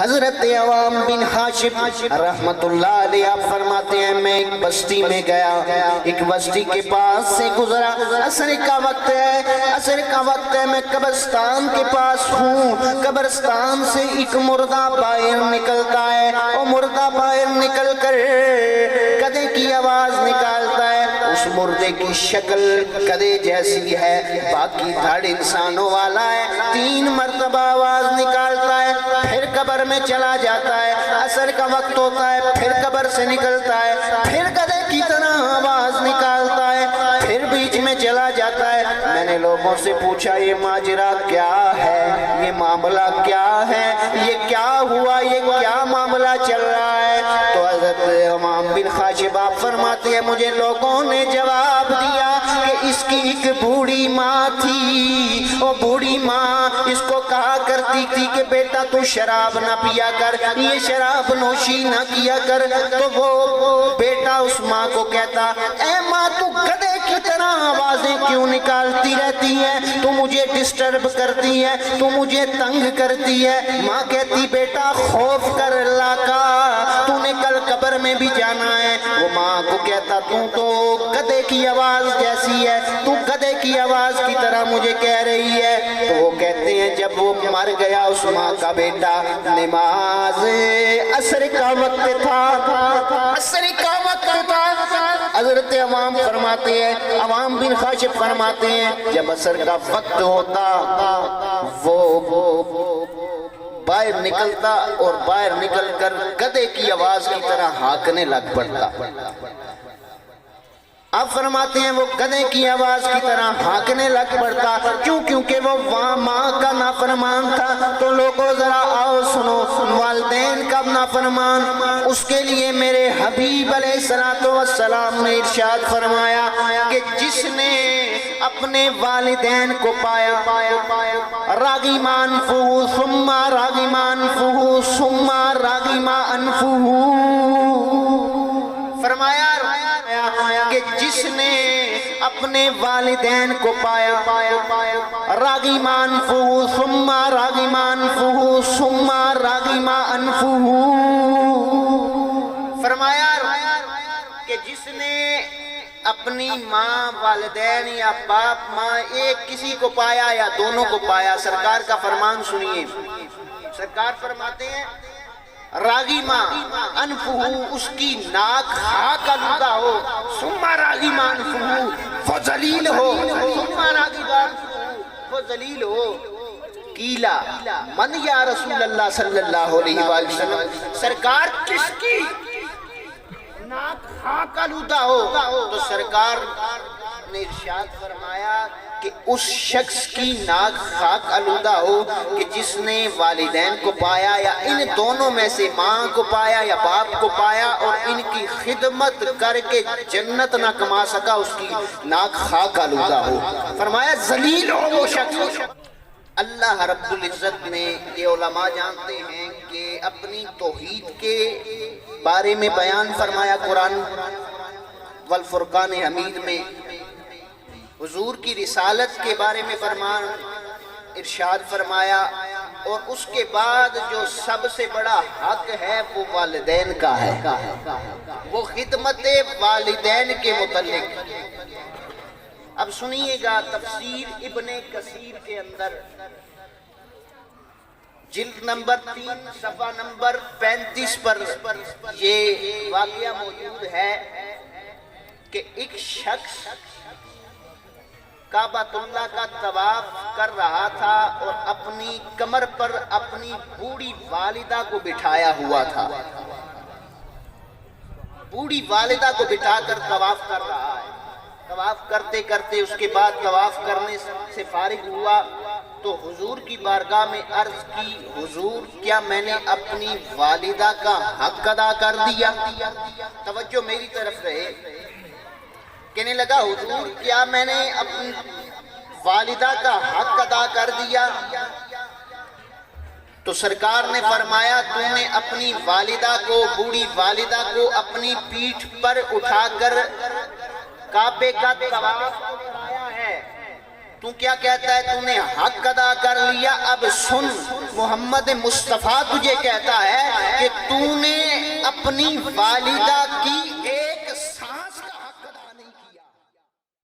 حضرت عوام بن حاشب رحمت اللہ علیہ آپ فرماتے ہیں میں ایک بستی میں گیا، ایک بستی کے پاس سے گزرا، عصر کا وقت ہے، میں قبرستان کے پاس ہوں، قبرستان سے ایک مردہ باہر نکلتا ہے، اور مردہ باہر نکل کر گدھے کی آواز نکالتا ہے، اس مردے کی شکل گدھے جیسی ہے، باقی دھڑ انسانوں والا ہے، 3 مرتبہ آواز نکالتا ہے، پھر قبر میں چلا جاتا ہے، عصر کا وقت ہوتا ہے، پھر قبر سے نکلتا ہے، پھر گدھے کی طرح آواز نکالتا ہے، پھر بیچ میں چلا جاتا ہے۔ میں نے لوگوں سے پوچھا یہ ماجرا کیا ہے، یہ معاملہ کیا ہے، یہ کیا ہوا، یہ کیا معاملہ چل رہا ہے؟ تو حضرت عوام بن حاشب آپ فرماتے ہیں مجھے لوگوں نے جواب دیا کہ اس کی ایک بوڑھی ماں تھی، وہ بوڑھی ماں اس کو کہا کرتی تھی کہ بیٹا تو شراب نہ پیا کر، یہ شراب نوشی نہ کیا کر، تو وہ بیٹا اس ماں کو کہتا اے ماں تو گدھے کی طرح آوازیں کیوں نکالتی رہتی ہے، تو مجھے ڈسٹرب کرتی ہے، تو مجھے تنگ کرتی ہے۔ ماں کہتی بیٹا خوف کر اللہ کا، تو نے کل قبر میں بھی جانا ہے۔ وہ ماں کو کہتا تو گدھے کی آواز جیسی ہے، تو گدھے کی آواز کی طرح مجھے کہہ رہی ہے۔ تو وہ کہتے ہیں جب وہ مر گیا اس ماں کا بیٹا، نماز عصر کا وقت تھا، عصر کا وقت تھا، حضرت عوام فرماتے ہیں، عوام بن حاشب فرماتے ہیں جب عصر کا وقت ہوتا وہ باہر نکلتا اور باہر نکل کر گدھے کی آواز کی طرح ہانکنے لگ پڑتا۔ آپ فرماتے ہیں وہ گدھے کی آواز کی طرح ہانکنے لگ پڑتا، کیونکہ وہ ماں کا نافرمان تھا۔ تو لوگوں ذرا آؤ سنو، والدین کا نافرمان، اس کے لیے میرے حبیب علیہ السلام نے ارشاد فرمایا کہ جس نے اپنے والدین کو پایا، راغمان فہو ثم راغمان فہو ثم راغمان فہو، فرمایا کہ جس نے اپنے والدین کو پایا، راغمان فہو ثم راغمان فہو ثم راغمان فہو، فرمایا کہ جس نے اپنی ماں والدین یا باپ ماں ایک کسی کو پایا یا دونوں کو پایا، سرکار کا فرمان سنیے، سرکار فرماتے ہیں راغیما انفہو، اس کی ناک خاک آلودہ ہو، ثم راغیما انفہو، وہ ذلیل ہو، ثم راغیما انفہو، وہ ذلیل ہو۔ قیلا من یا رسول اللہ صلی اللہ علیہ وآلہ وسلم، سرکار کس کی ناک خاک آلودہ ہو؟ تو سرکار نے ارشاد فرمایا کہ اس شخص کی ناک خاک آلودہ ہو کہ جس نے والدین کو پایا یا ان دونوں میں سے ماں کو پایا یا باپ کو پایا اور ان کی خدمت کر کے جنت نہ کما سکا، اس کی ناک خاک آلودہ ہو۔ فرمایا ذلیل ہو وہ شخص۔ اللہ رب العزت نے، یہ علماء جانتے ہیں کہ اپنی توحید کے بارے میں بیان فرمایا قرآن والفرقان حمید میں، حضور کی رسالت کے بارے میں فرمان ارشاد فرمایا، اور اس کے بعد جو سب سے بڑا حق ہے وہ والدین کا ہے، وہ خدمت والدین کے متعلق۔ اب سنیے گا تفسیر ابن کثیر کے اندر جلد نمبر 3 صفحہ نمبر 35 پر یہ واقعہ موجود ہے کہ ایک شخص کعبۃ اللہ کا طواف کر رہا تھا اور اپنی کمر پر اپنی بوڑھی والدہ کو بٹھایا ہوا تھا، بوڑھی والدہ کو بٹھا کر طواف کر رہا ہے۔ طواف کرتے کرتے اس کے بعد طواف کرنے سے فارغ ہوا تو حضور کی بارگاہ میں عرض کی، حضور کیا میں نے اپنی والدہ کا حق ادا کر دیا؟ توجہ میری طرف رہے، کہنے لگا حضور کیا میں نے اپنی والدہ کا حق ادا کر دیا؟ تو سرکار نے فرمایا تو نے اپنی والدہ کو، بوڑھی والدہ کو اپنی پیٹھ پر اٹھا کر کعبے کا طواف کرایا ہے، تو کیا کہتا ہے تو نے حق ادا کر لیا۔ اب سن محمد مصطفیٰ تجھے کہتا ہے کہ تو نے اپنی والدہ کی